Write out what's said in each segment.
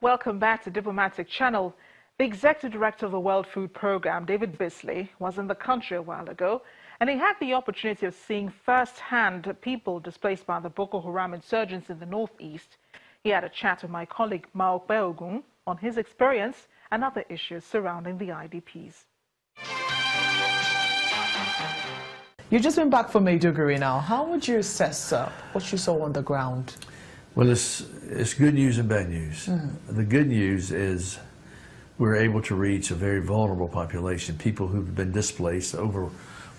Welcome back to Diplomatic Channel. The Executive Director of the World Food Programme, David Bisley, was in the country a while ago, and he had the opportunity of seeing firsthand people displaced by the Boko Haram insurgents in the northeast. He had a chat with my colleague Mao Beogun on his experience and other issues surrounding the IDPs. You've just been back from Maiduguri now. How would you assess what you saw on the ground? Well, it's good news and bad news. The good news is we're able to reach a very vulnerable population, people who've been displaced, over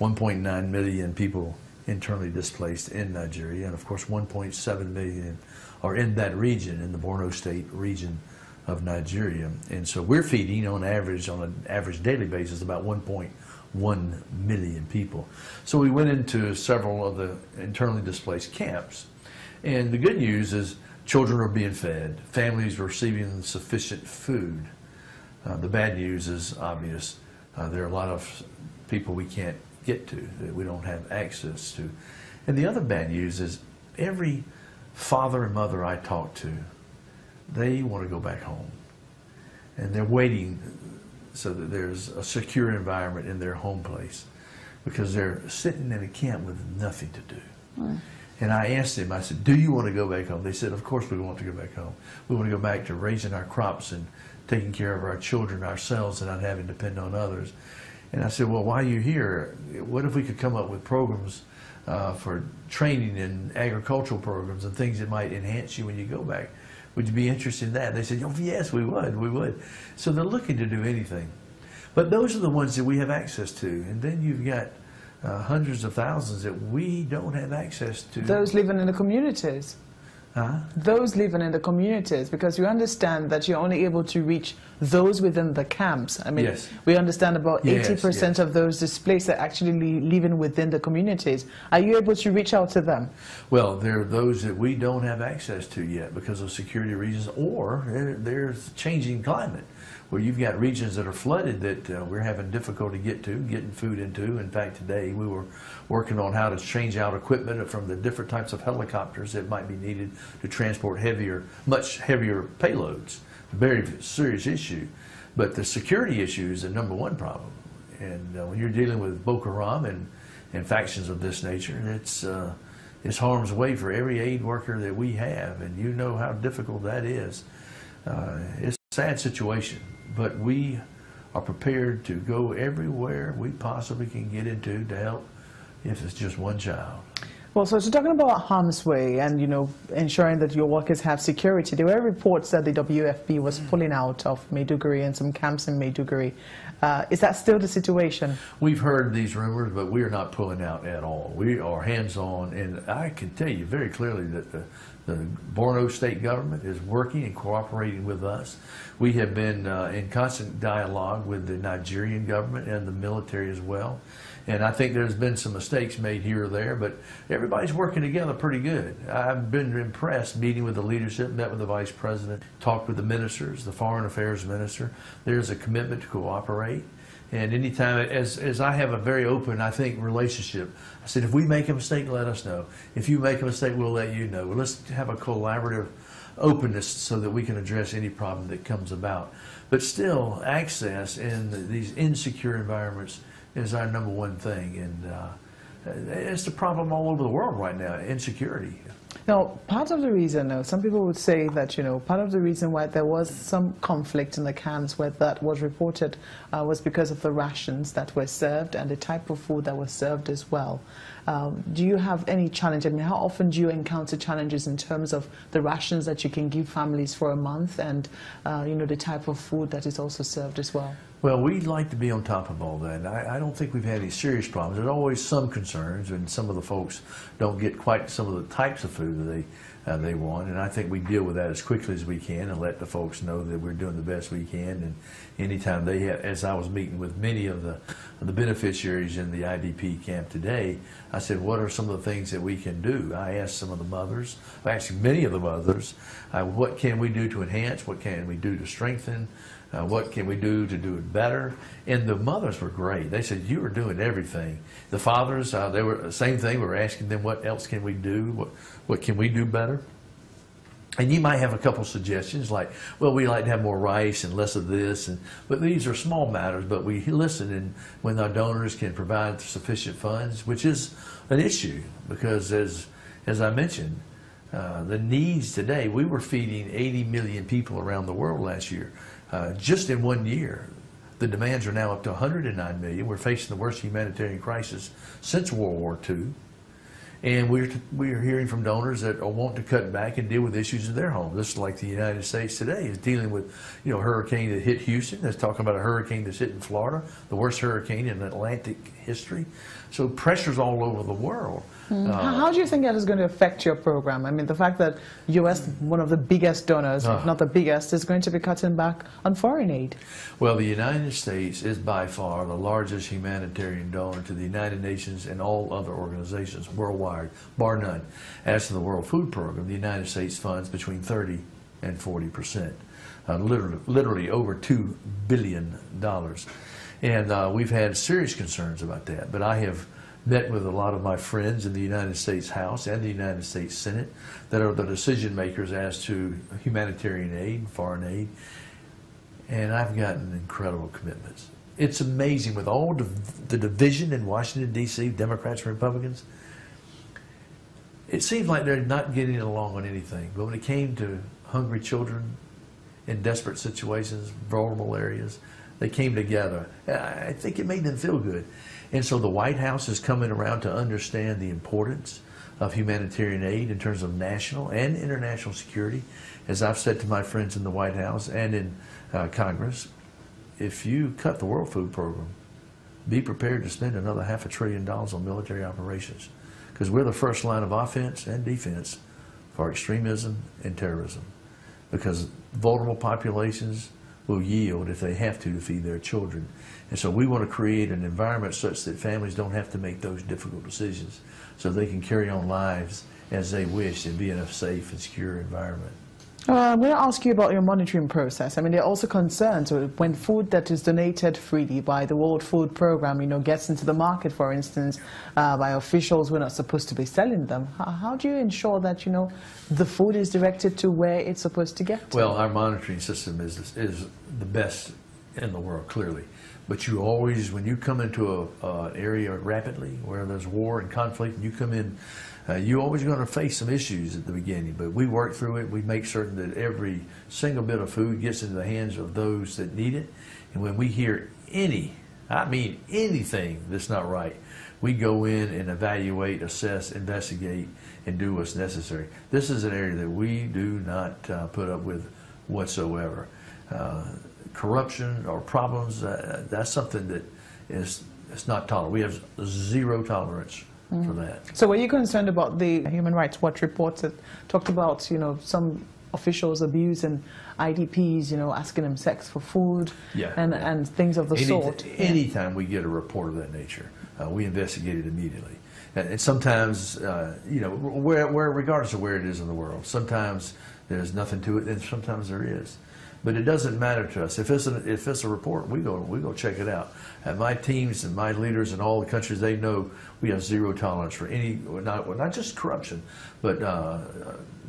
1.9 million people internally displaced in Nigeria, and of course 1.7 million are in that region, in the Borno state region of Nigeria. And so we're feeding on an average daily basis about 1.1 million people. So we went into several of the internally displaced camps. And the good news is children are being fed, families are receiving sufficient food. The bad news is obvious. There are a lot of people we can't get to, that we don't have access to. And the other bad news is every father and mother I talk to, they want to go back home. And they're waiting so that there's a secure environment in their home place, because they're sitting in a camp with nothing to do. And I asked them, I said, do you want to go back home? They said, of course we want to go back home. We want to go back to raising our crops and taking care of our children ourselves and not having to depend on others. And I said, well, why are you here? What if we could come up with programs for training and agricultural programs and things that might enhance you when you go back? Would you be interested in that? They said, oh, yes, we would. So they're looking to do anything. But those are the ones that we have access to. And then you've got hundreds of thousands that we don't have access to. Those living in the communities. Those living in the communities, because you understand that you're only able to reach those within the camps. I mean, yes. We understand about 80% of those displaced are actually living within the communities. Are you able to reach out to them? Well, there are those that we don't have access to yet because of security reasons, or there's changing climate, where you've got regions that are flooded that we're having difficulty getting food into. In fact, today we were working on how to change out equipment from the different types of helicopters that might be needed to transport much heavier payloads. A very serious issue. But the security issue is the #1 problem. And when you're dealing with Boko Haram and factions of this nature, it's harm's way for every aid worker that we have. And you know how difficult that is. It's a sad situation, but we are prepared to go everywhere we possibly can get into to help, if it's just one child. Well, so talking about harm's way and, you know, ensuring that your workers have security, there were reports that the WFP was pulling out of Maiduguri and some camps in Maiduguri. Is that still the situation? We've heard these rumors, but we are not pulling out at all. We are hands-on, and I can tell you very clearly that the Borno state government is working and cooperating with us. We have been in constant dialogue with the Nigerian government and the military as well. And I think there's been some mistakes made here or there, but everybody's working together pretty good. I've been impressed meeting with the leadership, met with the vice president, talked with the ministers, the foreign affairs minister. There's a commitment to cooperate. And anytime, as I have a very open, I think, relationship, I said, if we make a mistake, let us know. If you make a mistake, we'll let you know. Well, let's have a collaborative openness so that we can address any problem that comes about. But still, access in these insecure environments is our #1 thing, and it's the problem all over the world right now, insecurity. Now, part of the reason, some people would say that, you know, part of the reason why there was some conflict in the camps where that was reported was because of the rations that were served and the type of food that was served as well. Do you have any challenge? I mean, how often do you encounter challenges in terms of the rations that you can give families for a month and, you know, the type of food that is also served as well? Well, we'd like to be on top of all that. I don't think we've had any serious problems. There's always some concerns, and some of the folks don't get quite some of the types of food that they want. And I think we deal with that as quickly as we can and let the folks know that we're doing the best we can. And anytime they have, as I was meeting with many of the beneficiaries in the IDP camp today, I said, what are some of the things that we can do? I asked some of the mothers, actually many of the mothers, what can we do to enhance? What can we do to strengthen? What can we do to do it better? And the mothers were great. They said, you were doing everything. The fathers, they were the same thing. We were asking them, what else can we do? What can we do better? And you might have a couple suggestions like, well, we like to have more rice and less of this, but these are small matters, but we listen, and when our donors can provide sufficient funds, which is an issue, because as I mentioned, the needs today, we were feeding 80 million people around the world last year, just in 1 year. The demands are now up to 109 million. We're facing the worst humanitarian crisis since World War II. And we're hearing from donors that want to cut back and deal with issues in their home. This is like the United States today is dealing with, a hurricane that hit Houston. That's talking about a hurricane that's hitting Florida, the worst hurricane in Atlantic history. So pressure's all over the world. How do you think that is going to affect your program? I mean, the fact that U.S., one of the biggest donors, if not the biggest, is going to be cutting back on foreign aid. Well, the United States is by far the largest humanitarian donor to the United Nations and all other organizations worldwide, bar none. As to the World Food Program, the United States funds between 30 and 40%, literally over $2 billion. And we've had serious concerns about that, but I have met with a lot of my friends in the United States House and the United States Senate that are the decision makers as to humanitarian aid, foreign aid, and I've gotten incredible commitments. It's amazing with all the division in Washington, D.C., Democrats and Republicans. It seems like they're not getting along on anything, but when it came to hungry children in desperate situations, vulnerable areas, they came together. I think it made them feel good. And so the White House is coming around to understand the importance of humanitarian aid in terms of national and international security. As I've said to my friends in the White House and in Congress, if you cut the World Food Program, be prepared to spend another $500 billion on military operations, because we're the first line of offense and defense for extremism and terrorism, because vulnerable populations will yield if they have to feed their children. And so we want to create an environment such that families don't have to make those difficult decisions, so they can carry on lives as they wish and be in a safe and secure environment. I'm going to ask you about your monitoring process. I mean, there are also concerns when food that is donated freely by the World Food Program, gets into the market, for instance, by officials who are not supposed to be selling them. How do you ensure that, the food is directed to where it's supposed to get to? Well, our monitoring system is the best in the world, clearly. But you always, when you come into an area rapidly where there's war and conflict, and you come in, you're always going to face some issues at the beginning, but we work through it. We make certain that every single bit of food gets into the hands of those that need it. And when we hear anything that's not right, we go in and evaluate, assess, investigate, and do what's necessary. This is an area that we do not put up with whatsoever. Corruption or problems, that's something that is not tolerable. We have zero tolerance for that. So were you concerned about the Human Rights Watch reports that talked about, some officials abusing IDPs, asking them sex for food, and things of the sort? Anytime we get a report of that nature, we investigate it immediately. And sometimes, regardless of where it is in the world, sometimes there's nothing to it, and sometimes there is. But it doesn't matter to us. If it's a report, we go check it out. And my teams and my leaders in all the countries, they know we have zero tolerance for any, not just corruption, but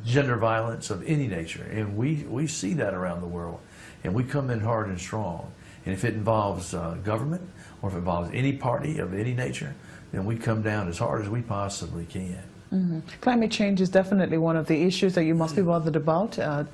gender violence of any nature. And we see that around the world. And we come in hard and strong. And if it involves government, or if it involves any party of any nature, then we come down as hard as we possibly can. Climate change is definitely one of the issues that you must be bothered about. There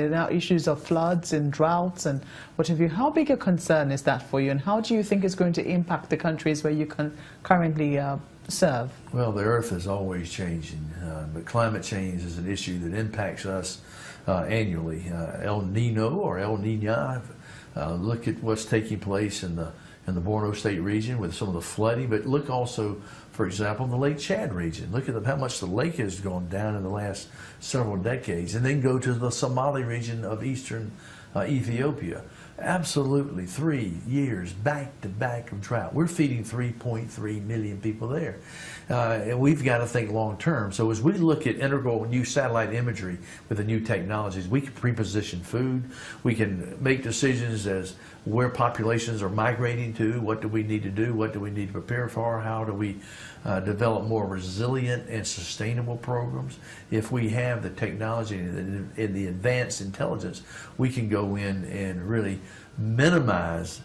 are now issues of floods and droughts and what have you. How big a concern is that for you, and how do you think it's going to impact the countries where you can currently serve? Well, the earth is always changing, but climate change is an issue that impacts us annually. El Nino or El Niña, look at what's taking place in the Borno State region with some of the flooding, but look also, for example, in the Lake Chad region. Look at how much the lake has gone down in the last several decades, and then go to the Somali region of eastern Ethiopia. Absolutely, 3 years back to back of drought. We're feeding 3.3 million people there. And we've got to think long term. So as we look at integral new satellite imagery with the new technologies, we can pre-position food. We can make decisions as where populations are migrating to, what do we need to do, what do we need to prepare for, how do we develop more resilient and sustainable programs. If we have the technology and the advanced intelligence, we can go in and really minimize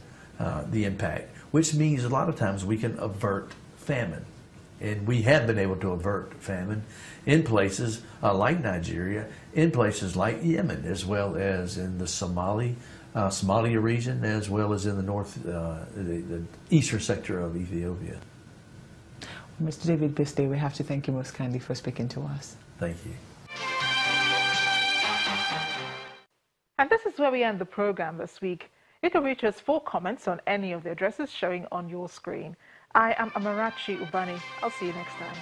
the impact, which means a lot of times we can avert famine. And we have been able to avert famine in places like Nigeria, in places like Yemen, as well as in the Somalia region, as well as in the the eastern sector of Ethiopia. Mr. David Bisley, we have to thank you most kindly for speaking to us. Thank you. And this is where we end the program this week. You can reach us for comments on any of the addresses showing on your screen. I am Amarachi Ubani. I'll see you next time.